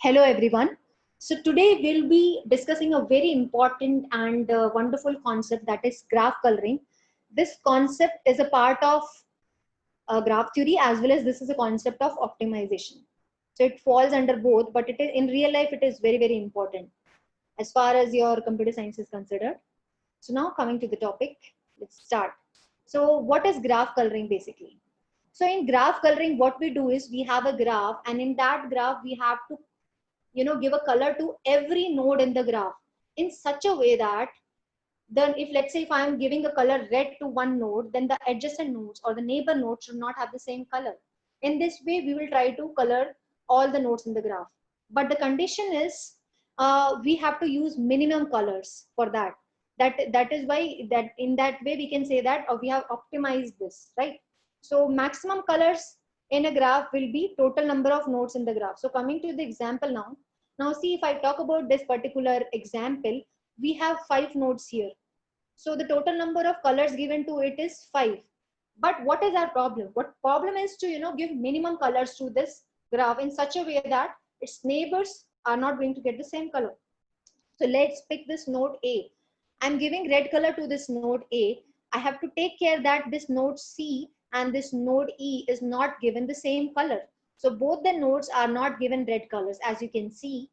Hello everyone. So today we'll be discussing a very important and wonderful concept, that is graph coloring. This concept is a part of graph theory as well as this is a concept of optimization. So it falls under both, but it is in real life it is very important as far as your computer science is considered. So now coming to the topic, let's start. So what is graph coloring basically? So in graph coloring, what we do is we have a graph, and in that graph we have to give a color to every node in the graph in such a way that then if let's say if I am giving a color red to one node, then the adjacent nodes or the neighbor nodes should not have the same color. In this way we will try to color all the nodes in the graph, but the condition is we have to use minimum colors for that. That is why that in that way we can say that we have optimized this, right? So maximum colors in a graph will be total number of nodes in the graph. So coming to the example now. Now see, if I talk about this particular example, we have 5 nodes here. So the total number of colors given to it is 5. But what is our problem? What problem is to give minimum colors to this graph in such a way that its neighbors are not going to get the same color. So let's pick this node A. I'm giving red color to this node A. I have to take care that this node C and this node E is not given the same color. So both the nodes are not given red colors, as you can see.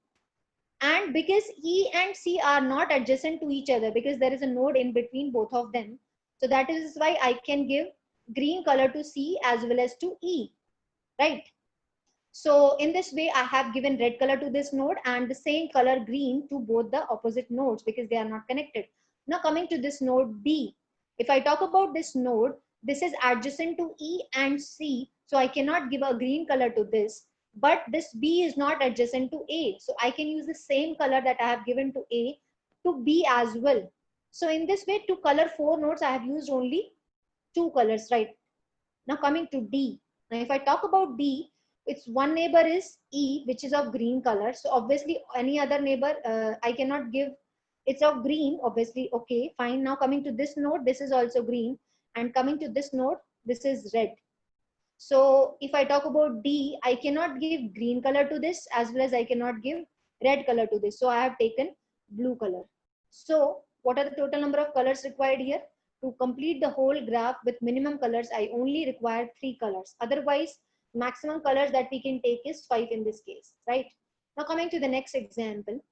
And because E and C are not adjacent to each other, because there is a node in between both of them, so that is why I can give green color to C as well as to E, right? So in this way I have given red color to this node and the same color green to both the opposite nodes because they are not connected. Now coming to this node B, if I talk about this node, this is adjacent to E and C, so I cannot give a green color to this, but this B is not adjacent to A, so I can use the same color that I have given to A to B as well. So in this way, to color 4 nodes I have used only 2 colors, right? Now coming to D. Now if I talk about D, its one neighbor is E, which is of green color. So obviously any other neighbor I cannot give. It's of green, obviously. Okay, fine. Now coming to this node, this is also green, and coming to this node, this is red. So if I talk about D, I cannot give green color to this as well as I cannot give red color to this. So I have taken blue color. So what are the total number of colors required here? To complete the whole graph with minimum colors, I only require 3 colors. Otherwise, maximum colors that we can take is 5 in this case, right? Now coming to the next example.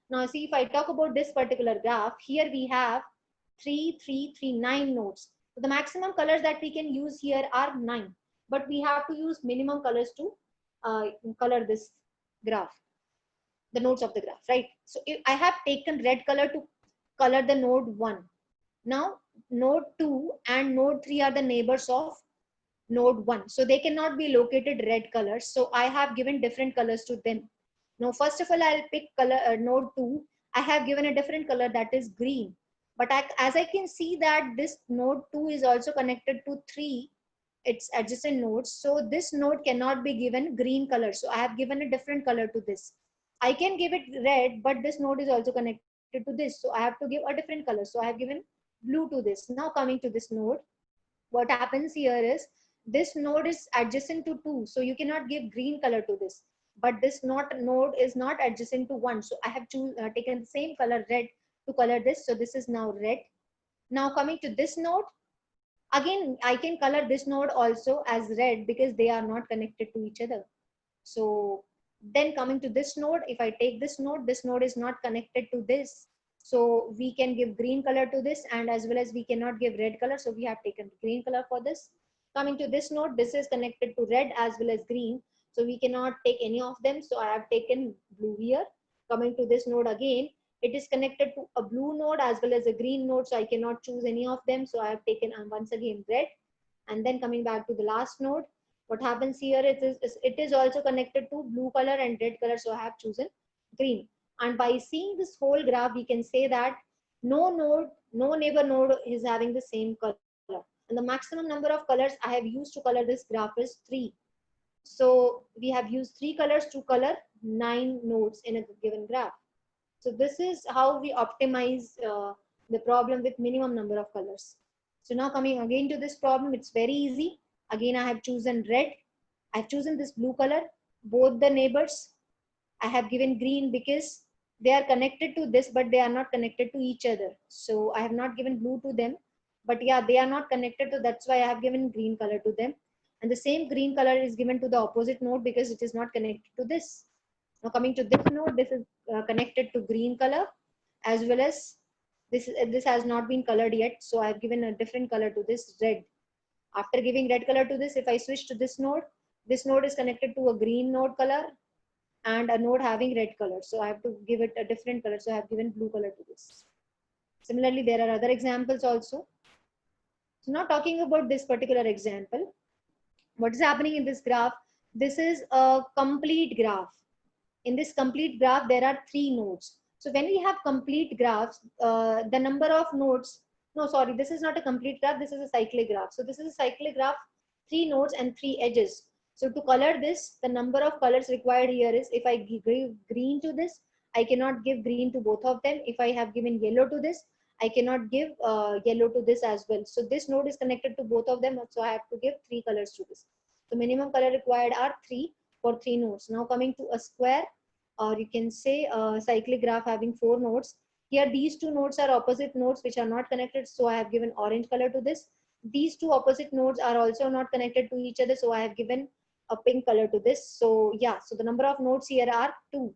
Now see, if I talk about this particular graph, here we have 3, 3, 3, 9 nodes. So the maximum colors that we can use here are 9, but we have to use minimum colors to color this graph, the nodes of the graph, right? So if I have taken red color to color the node 1. Now node 2 and node 3 are the neighbors of node 1, so they cannot be located red colors, so I have given different colors to them. Now first of all, I'll pick color node 2. I have given a different color, that is green. But as I can see that this node 2 is also connected to 3, its adjacent nodes, so this node cannot be given green color, so I have given a different color to this. I can give it red, but this node is also connected to this, so I have to give a different color, so I have given blue to this. Now coming to this node, what happens here is this node is adjacent to 2, so you cannot give green color to this, but this node is not adjacent to 1, so I have taken the same color red to color this, so this is now red. Now coming to this node, again I can color this node also as red because they are not connected to each other. So then coming to this node, if I take this node is not connected to this, so we can give green color to this, and as well as we cannot give red color, so we have taken green color for this. Coming to this node, this is connected to red as well as green, so we cannot take any of them, so I have taken blue here. Coming to this node again, it is connected to a blue node as well as a green node, so I cannot choose any of them, so I have taken once again red. And then coming back to the last node, what happens here it is also connected to blue color and red color, so I have chosen green. And by seeing this whole graph, we can say that no neighbor node is having the same color, and the maximum number of colors I have used to color this graph is 3. So we have used 3 colors to color 9 nodes in a given graph. So this is how we optimize the problem with minimum number of colors. So now coming again to this problem, it's very easy. Again, I have chosen red. I've chosen this blue color. Both the neighbors I have given green because they are connected to this, but they are not connected to each other. So I have not given blue to them, but yeah, they are not connected to, that's why I have given green color to them. And the same green color is given to the opposite node because it is not connected to this. Now coming to this node, this is connected to green color, as well as this has not been colored yet. So I have given a different color to this, red. After giving red color to this, if I switch to this node is connected to a green node color and a node having red color. So I have to give it a different color. So I have given blue color to this. Similarly, there are other examples also. So now talking about this particular example, what is happening in this graph? This is a complete graph. In this complete graph, there are 3 nodes. So when we have complete graphs, the number of nodes, no, sorry, this is not a complete graph. This is a cyclic graph. So this is a cyclic graph, 3 nodes and 3 edges. So to color this, the number of colors required here is, if I give green to this, I cannot give green to both of them. If I have given yellow to this, I cannot give yellow to this as well. So this node is connected to both of them. So I have to give 3 colors to this. So minimum color required are 3 for 3 nodes. Now coming to a square, or you can say a cyclic graph having 4 nodes. Here these 2 nodes are opposite nodes which are not connected. So I have given orange color to this. These 2 opposite nodes are also not connected to each other. So I have given a pink color to this. So yeah, so the number of nodes here are 2.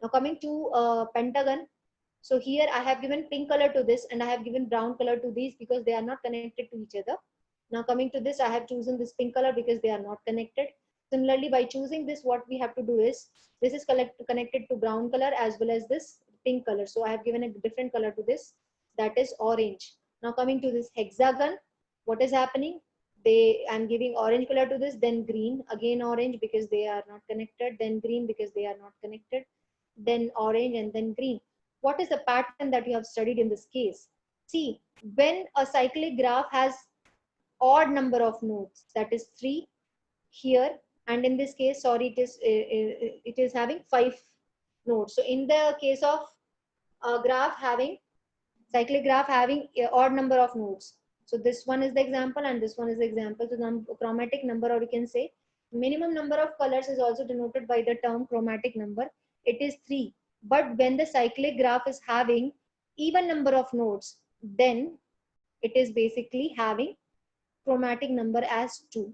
Now coming to pentagon. So here I have given pink color to this and I have given brown color to these because they are not connected to each other. Now coming to this, I have chosen this pink color because they are not connected. Similarly, by choosing this, what we have to do is, this is connected to brown color as well as this pink color. So I have given a different color to this, that is orange. Now coming to this hexagon, what is happening? I'm giving orange color to this, then green, again orange because they are not connected, then green because they are not connected, then orange and then green. What is the pattern that you have studied in this case? See, when a cyclic graph has odd number of nodes, that is 3 here, and in this case, sorry, it is having 5 nodes. So in the case of a graph having, cyclic graph having a odd number of nodes, so this one is the example and this one is the example. So chromatic number, or you can say minimum number of colors, is also denoted by the term chromatic number. It is 3. But when the cyclic graph is having even number of nodes, then it is basically having chromatic number as 2.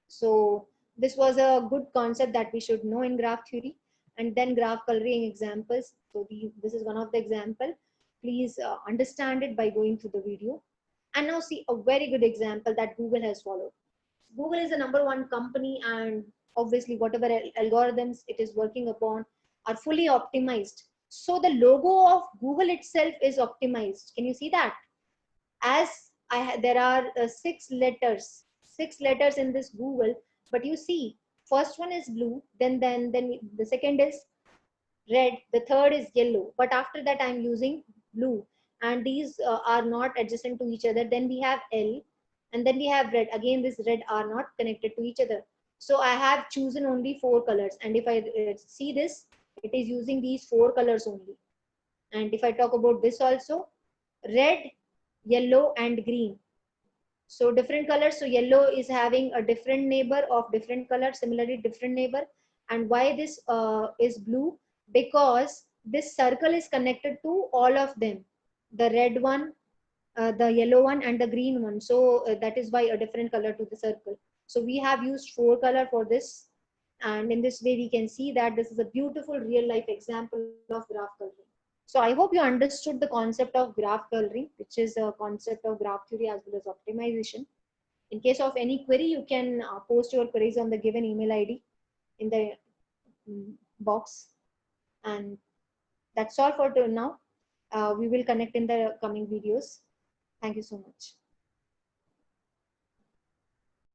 So this was a good concept that we should know in graph theory. And then graph coloring examples. So this is one of the example. Please understand it by going through the video. And now see a very good example that Google has followed. Google is the #1 company, and obviously whatever algorithms it is working upon are fully optimized. So the logo of Google itself is optimized. Can you see that? As there are 6 letters in this Google, but you see, first one is blue, then the second is red, the third is yellow, but after that I'm using blue, and these are not adjacent to each other. Then we have L, and then we have red. Again, this red are not connected to each other. So I have chosen only 4 colors, and if I see this, it is using these 4 colors only. And if I talk about this also, red, yellow and green, so different colors. So yellow is having a different neighbor of different color, similarly different neighbor. And why this is blue? Because this circle is connected to all of them, the red one, the yellow one and the green one. So that is why a different color to the circle. So we have used 4 color for this, and in this way we can see that this is a beautiful real life example of graph coloring. So I hope you understood the concept of graph coloring, which is a concept of graph theory as well as optimization. In case of any query, you can post your queries on the given email ID in the box. And that's all for now. We will connect in the coming videos. Thank you so much.